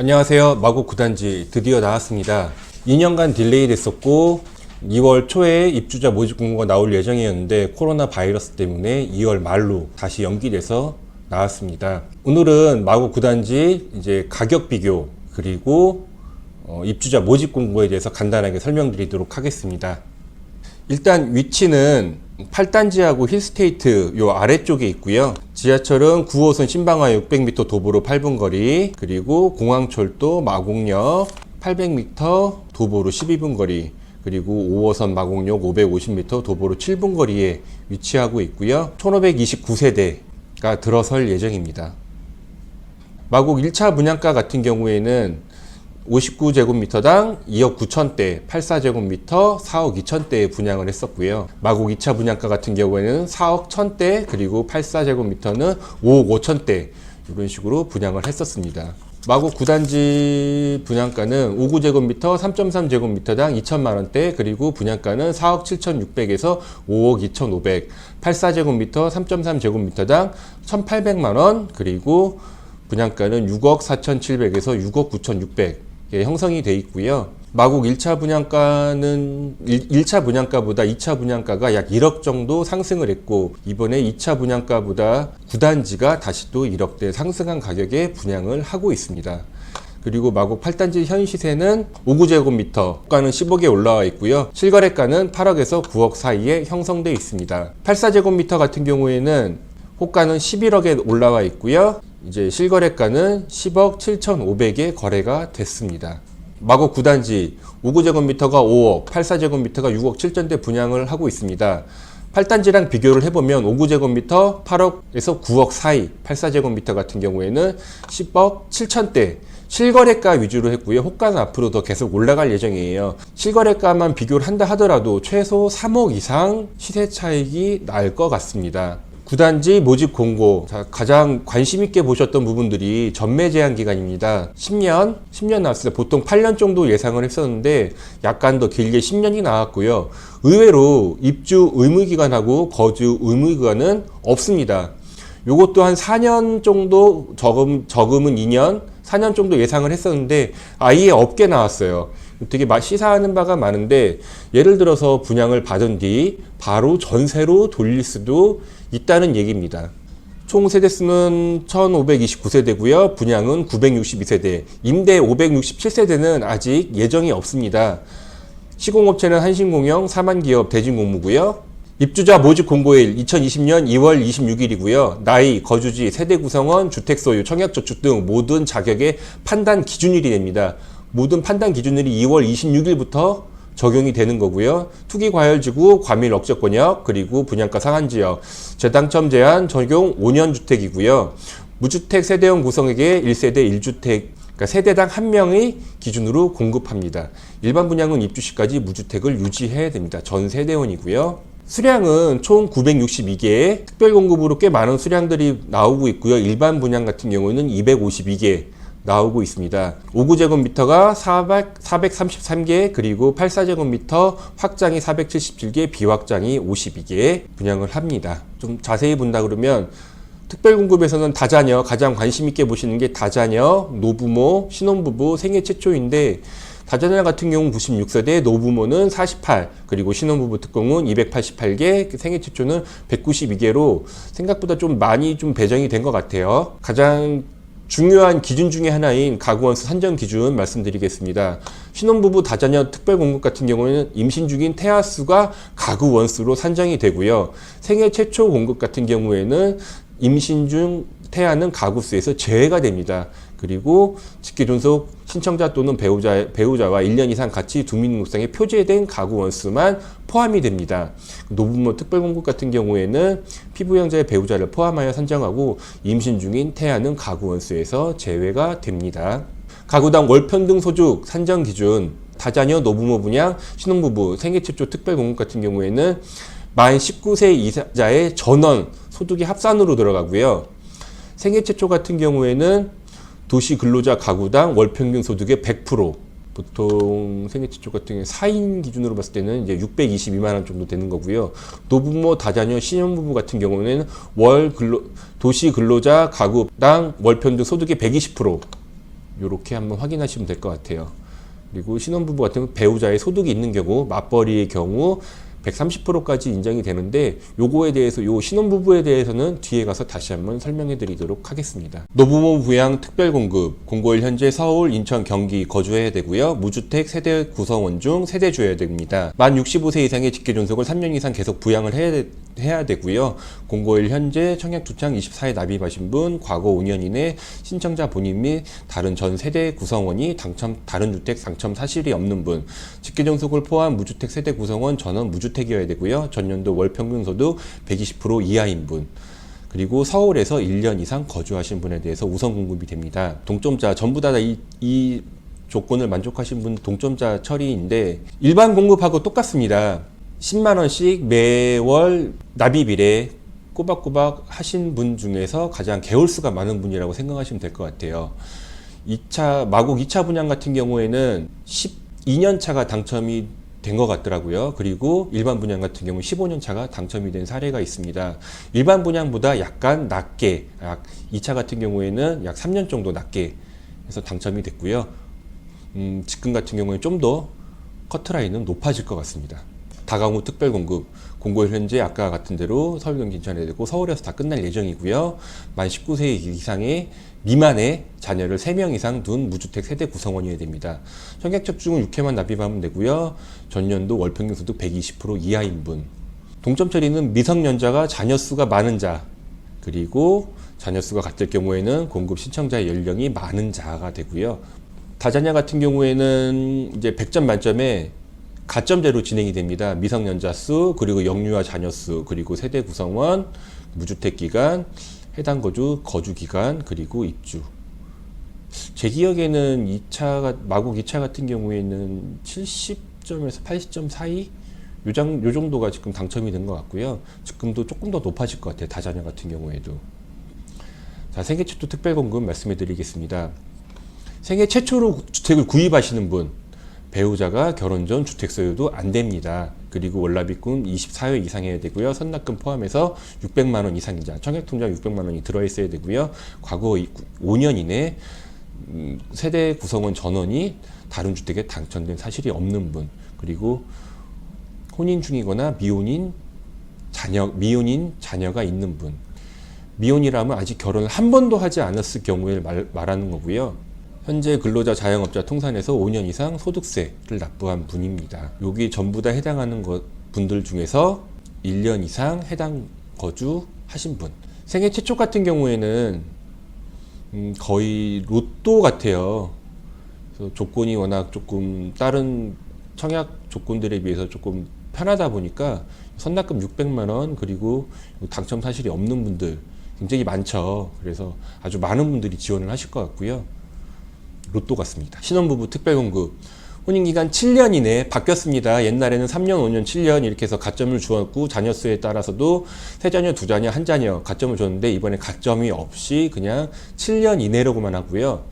안녕하세요. 마곡 9단지 드디어 나왔습니다. 2년간 딜레이 됐었고 2월 초에 입주자 모집 공고가 나올 예정이었는데 코로나 바이러스 때문에 2월 말로 다시 연기돼서 나왔습니다. 오늘은 마곡 9단지 이제 가격 비교 그리고 입주자 모집 공고에 대해서 간단하게 설명드리도록 하겠습니다. 일단 위치는 8단지하고 힐스테이트 요 아래쪽에 있고요. 지하철은 9호선 신방화 600m 도보로 8분 거리, 그리고 공항철도 마곡역 800m 도보로 12분 거리, 그리고 5호선 마곡역 550m 도보로 7분 거리에 위치하고 있고요. 1529세대가 들어설 예정입니다. 마곡 1차 분양가 같은 경우에는 59제곱미터당 2억 9천대, 84제곱미터 4억 2천대에 분양을 했었고요. 마곡 2차 분양가 같은 경우에는 4억 1천대, 그리고 84제곱미터는 5억 5천대 이런 식으로 분양을 했었습니다. 마곡 9단지 분양가는 59제곱미터 3.3제곱미터당 2천만원대, 그리고 분양가는 4억 7,600에서 5억 2,500, 84제곱미터 3.3제곱미터당 1,800만원, 그리고 분양가는 6억 4,700에서 6억 9,600 형성이 되어 있고요. 마곡 1차 분양가는 1차 분양가보다 2차 분양가가 약 1억 정도 상승을 했고, 이번에 2차 분양가보다 9단지가 다시 또 1억대 상승한 가격에 분양을 하고 있습니다. 그리고 마곡 8단지 현 시세는 59제곱미터 가는 10억에 올라와 있고요. 실거래가는 8억에서 9억 사이에 형성되어 있습니다. 84제곱미터 같은 경우에는 호가는 11억에 올라와 있고요. 이제 실거래가는 10억 7,500에 거래가 됐습니다. 마곡 9단지 59제곱미터가 5억, 84제곱미터가 6억 7천대 분양을 하고 있습니다. 8단지랑 비교를 해보면 59제곱미터 8억에서 9억 사이, 84제곱미터 같은 경우에는 10억 7천대 실거래가 위주로 했고요. 호가는 앞으로 더 계속 올라갈 예정이에요. 실거래가만 비교를 한다 하더라도 최소 3억 이상 시세 차익이 날 것 같습니다. 9단지 모집 공고, 가장 관심 있게 보셨던 부분들이 전매 제한 기간입니다. 10년 나왔을 때 보통 8년 정도 예상을 했었는데 약간 더 길게 10년이 나왔고요. 의외로 입주 의무 기간하고 거주 의무 기간은 없습니다. 요것도 한 4년 정도, 적음은 2년, 4년 정도 예상을 했었는데 아예 없게 나왔어요. 되게 시사하는 바가 많은데, 예를 들어서 분양을 받은 뒤 바로 전세로 돌릴 수도 있다는 얘기입니다. 총 세대수는 1529세대고요. 분양은 962세대, 임대 567세대는 아직 예정이 없습니다. 시공업체는 한신공영, 사만기업, 대진공무고요. 입주자 모집 공고일 2020년 2월 26일이고요. 나이, 거주지, 세대 구성원, 주택소유, 청약저축 등 모든 자격의 판단 기준일이 됩니다. 모든 판단 기준일이 2월 26일부터 적용이 되는 거고요. 투기과열지구, 과밀 억제권역, 그리고 분양가 상한지역, 재당첨 제한 적용 5년 주택이고요. 무주택 세대형 구성에게 1세대 1주택, 그러니까 세대당 1명의 기준으로 공급합니다. 일반 분양은 입주 시까지 무주택을 유지해야 됩니다. 전 세대원이고요. 수량은 총 962개, 특별 공급으로 꽤 많은 수량들이 나오고 있고요. 일반 분양 같은 경우는 252개 나오고 있습니다. 59제곱미터가 433개, 그리고 84제곱미터 확장이 477개, 비확장이 52개 분양을 합니다. 좀 자세히 본다 그러면 특별공급에서는 다자녀, 가장 관심 있게 보시는 게 다자녀, 노부모, 신혼부부 생애 최초인데, 다자녀 같은 경우는 96세대, 노부모는 48, 그리고 신혼부부 특공은 288개, 생애 최초는 192개로 생각보다 좀 많이 좀 배정이 된 것 같아요. 가장 중요한 기준 중에 하나인 가구원수 산정 기준 말씀드리겠습니다. 신혼부부 다자녀 특별공급 같은 경우는 임신 중인 태아수가 가구원수로 산정이 되고요. 생애 최초 공급 같은 경우에는 임신 중 태아는 가구수에서 제외가 됩니다. 그리고 직계존속 신청자 또는 배우자와 1년 이상 같이 주민등록상에 표제된 가구 원수만 포함이 됩니다. 노부모 특별공급 같은 경우에는 피부양자의 배우자를 포함하여 산정하고 임신 중인 태아는 가구 원수에서 제외가 됩니다. 가구당 월평등 소득 산정 기준, 다자녀, 노부모 분양, 신혼부부, 생애 최초 특별공급 같은 경우에는 만 19세 이자의 전원 소득이 합산으로 들어가고요. 생애 최초 같은 경우에는 도시 근로자 가구당 월평균 소득의 100%, 보통 생애 최초 같은 경우에 4인 기준으로 봤을 때는 이제 622만 원 정도 되는 거고요. 노부모, 다자녀, 신혼부부 같은 경우는 도시 근로자 가구당 월평균 소득의 120%, 이렇게 한번 확인하시면 될 것 같아요. 그리고 신혼부부 같은 경우 배우자의 소득이 있는 경우, 맞벌이의 경우 130%까지 인정이 되는데, 요거에 대해서, 요 신혼부부에 대해서는 뒤에 가서 다시 한번 설명해 드리도록 하겠습니다. 노부모 부양 특별공급, 공고일 현재 서울, 인천, 경기 거주해야 되고요. 무주택 세대 구성원 중 세대주여야 됩니다. 만 65세 이상의 직계존속을 3년 이상 계속 부양을 해야 되고요. 공고일 현재 청약주창 24에 납입하신 분, 과거 5년 이내 신청자 본인 및 다른 전 세대 구성원이 다른 주택 당첨 사실이 없는 분, 직계존속을 포함 무주택 세대 구성원 전원 무주택이어야 되고요. 전년도 월 평균 소득 120% 이하인 분, 그리고 서울에서 1년 이상 거주하신 분에 대해서 우선 공급이 됩니다. 동점자 전부 다 이 조건을 만족하신 분 동점자 처리인데, 일반 공급하고 똑같습니다. 10만원씩 매월 납입일에 꼬박꼬박 하신 분 중에서 가장 개월수가 많은 분이라고 생각하시면 될 것 같아요. 마곡 2차 분양 같은 경우에는 12년 차가 당첨이 된 것 같더라고요. 그리고 일반 분양 같은 경우 15년 차가 당첨이 된 사례가 있습니다. 일반 분양보다 약간 낮게, 2차 같은 경우에는 약 3년 정도 낮게 해서 당첨이 됐고요. 직근 같은 경우에 좀 더 커트라인은 높아질 것 같습니다. 다가구 특별공급, 공고일 현재 아까 같은 대로 서울, 경기, 인천에 되고 서울에서 다 끝날 예정이고요. 만 19세 이상의 미만의 자녀를 3명 이상 둔 무주택 세대 구성원이어야 됩니다. 청약적중은 6회만 납입하면 되고요. 전년도 월평균 소득 120% 이하인 분. 동점 처리는 미성년자가 자녀 수가 많은 자, 그리고 자녀 수가 같을 경우에는 공급 신청자의 연령이 많은 자가 되고요. 다자녀 같은 경우에는 이제 100점 만점에 가점제로 진행이 됩니다. 미성년자 수, 그리고 영유아 자녀 수, 그리고 세대 구성원, 무주택 기간, 해당 거주 기간, 그리고 입주. 제 기억에는 마곡 2차 같은 경우에는 70점에서 80점 사이? 요 정도가 지금 당첨이 된 것 같고요. 지금도 조금 더 높아질 것 같아요. 다자녀 같은 경우에도. 자, 생애 최초 특별공급 말씀해 드리겠습니다. 생애 최초로 주택을 구입하시는 분, 배우자가 결혼 전 주택 소유도 안 됩니다. 그리고 월납입금 24회 이상 해야 되고요. 선납금 포함해서 600만 원 이상이자 청약통장 600만 원이 들어있어야 되고요. 과거 5년 이내 세대 구성원 전원이 다른 주택에 당첨된 사실이 없는 분, 그리고 혼인 중이거나 미혼인 자녀가 있는 분. 미혼이라면 아직 결혼을 한 번도 하지 않았을 경우에 말하는 거고요. 현재 근로자 자영업자 통산에서 5년 이상 소득세를 납부한 분입니다. 여기 전부 다 해당하는 분들 중에서 1년 이상 해당 거주하신 분. 생애 최초 같은 경우에는 거의 로또 같아요. 그래서 조건이 워낙 조금 다른 청약 조건들에 비해서 조금 편하다 보니까 선납금 600만 원, 그리고 당첨 사실이 없는 분들 굉장히 많죠. 그래서 아주 많은 분들이 지원을 하실 것 같고요. 로또 같습니다. 신혼부부 특별공급, 혼인기간 7년 이내에 바뀌었습니다. 옛날에는 3년, 5년, 7년 이렇게 해서 가점을 주었고, 자녀 수에 따라서도 3자녀, 2자녀, 1자녀 가점을 줬는데, 이번에 가점이 없이 그냥 7년 이내로만 하고요.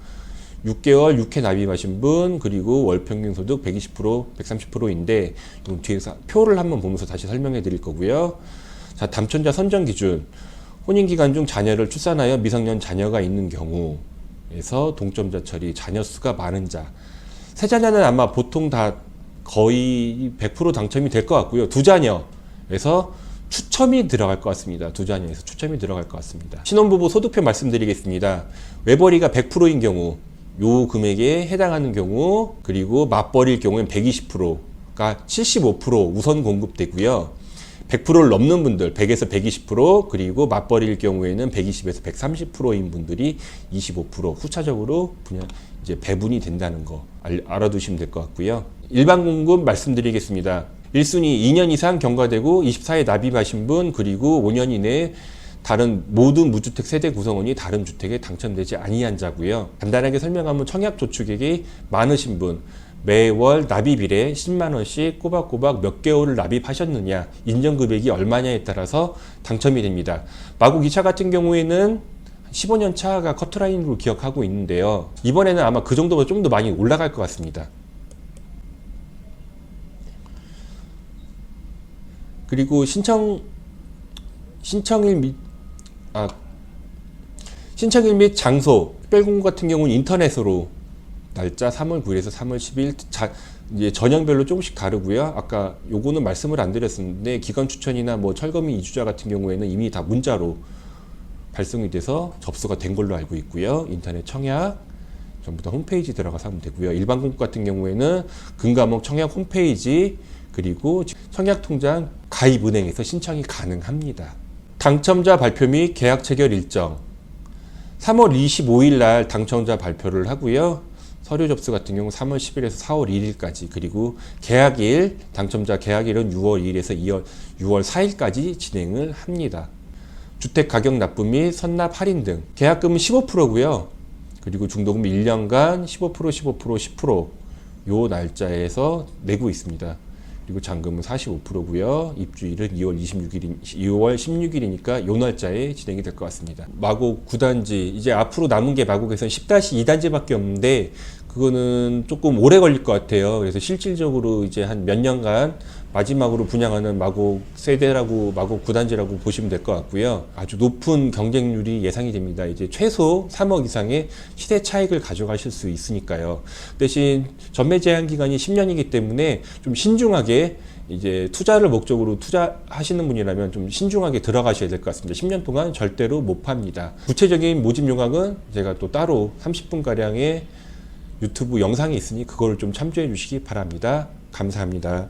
6개월 6회 납입하신 분, 그리고 월평균 소득 120%, 130%인데 뒤에서 표를 한번 보면서 다시 설명해 드릴 거고요. 자, 담천자 선정 기준, 혼인기간 중 자녀를 출산하여 미성년 자녀가 있는 경우에서 동점자 처리, 자녀 수가 많은 자. 세 자녀는 아마 보통 다 거의 100% 당첨이 될 것 같고요. 두 자녀에서 추첨이 들어갈 것 같습니다. 두 자녀에서 추첨이 들어갈 것 같습니다. 신혼부부 소득표 말씀드리겠습니다. 외벌이가 100%인 경우, 요 금액에 해당하는 경우, 그리고 맞벌이일 경우엔 120%가 75% 우선 공급되고요. 100%를 넘는 분들, 100에서 120%, 그리고 맞벌이일 경우에는 120에서 130%인 분들이 25% 후차적으로 이제 배분이 된다는 거 알아두시면 될 것 같고요. 일반 공급 말씀드리겠습니다. 1순위 2년 이상 경과되고 24에 납입하신 분, 그리고 5년 이내에 다른 모든 무주택 세대 구성원이 다른 주택에 당첨되지 아니한 자고요. 간단하게 설명하면 청약 저축액이 많으신 분, 매월 납입일에 10만 원씩 꼬박꼬박 몇 개월을 납입하셨느냐, 인정금액이 얼마냐에 따라서 당첨이 됩니다. 마곡 2차 같은 경우에는 15년 차가 커트라인으로 기억하고 있는데요. 이번에는 아마 그 정도보다 좀 더 많이 올라갈 것 같습니다. 그리고 신청일 및 장소, 특별공급 같은 경우는 인터넷으로 날짜 3월 9일에서 3월 10일 이제 전형별로 조금씩 다르고요. 아까 요거는 말씀을 안 드렸었는데 기관 추천이나 뭐 철거민 이주자 같은 경우에는 이미 다 문자로 발송이 돼서 접수가 된 걸로 알고 있고요. 인터넷 청약 전부 다 홈페이지 들어가서 하면 되고요. 일반 공급 같은 경우에는 금감원 청약 홈페이지 그리고 청약통장 가입은행에서 신청이 가능합니다. 당첨자 발표 및 계약 체결 일정 3월 25일 날 당첨자 발표를 하고요. 서류 접수 같은 경우 3월 10일에서 4월 1일까지 그리고 계약일 당첨자 계약일은 6월 2일에서 6월 4일까지 진행을 합니다. 주택 가격 납부 및 선납 할인 등 계약금은 15%고요. 그리고 중도금 1년간 15%, 10% 요 날짜에서 내고 있습니다. 그리고 잔금은 45%고요. 입주일은 2월 16일이니까 요 날짜에 진행이 될 것 같습니다. 마곡 9단지 이제 앞으로 남은 게 마곡에서는 10-2단지밖에 없는데 그거는 조금 오래 걸릴 것 같아요. 그래서 실질적으로 이제 한 몇 년간 마지막으로 분양하는 마곡 세대라고 마곡 9단지라고 보시면 될 것 같고요. 아주 높은 경쟁률이 예상이 됩니다. 이제 최소 3억 이상의 시세 차익을 가져가실 수 있으니까요. 대신 전매 제한 기간이 10년이기 때문에 좀 신중하게 이제 투자를 목적으로 투자하시는 분이라면 좀 신중하게 들어가셔야 될 것 같습니다. 10년 동안 절대로 못 팝니다. 구체적인 모집 요강은 제가 또 따로 30분 가량의 유튜브 영상이 있으니 그거를 좀 참조해 주시기 바랍니다. 감사합니다.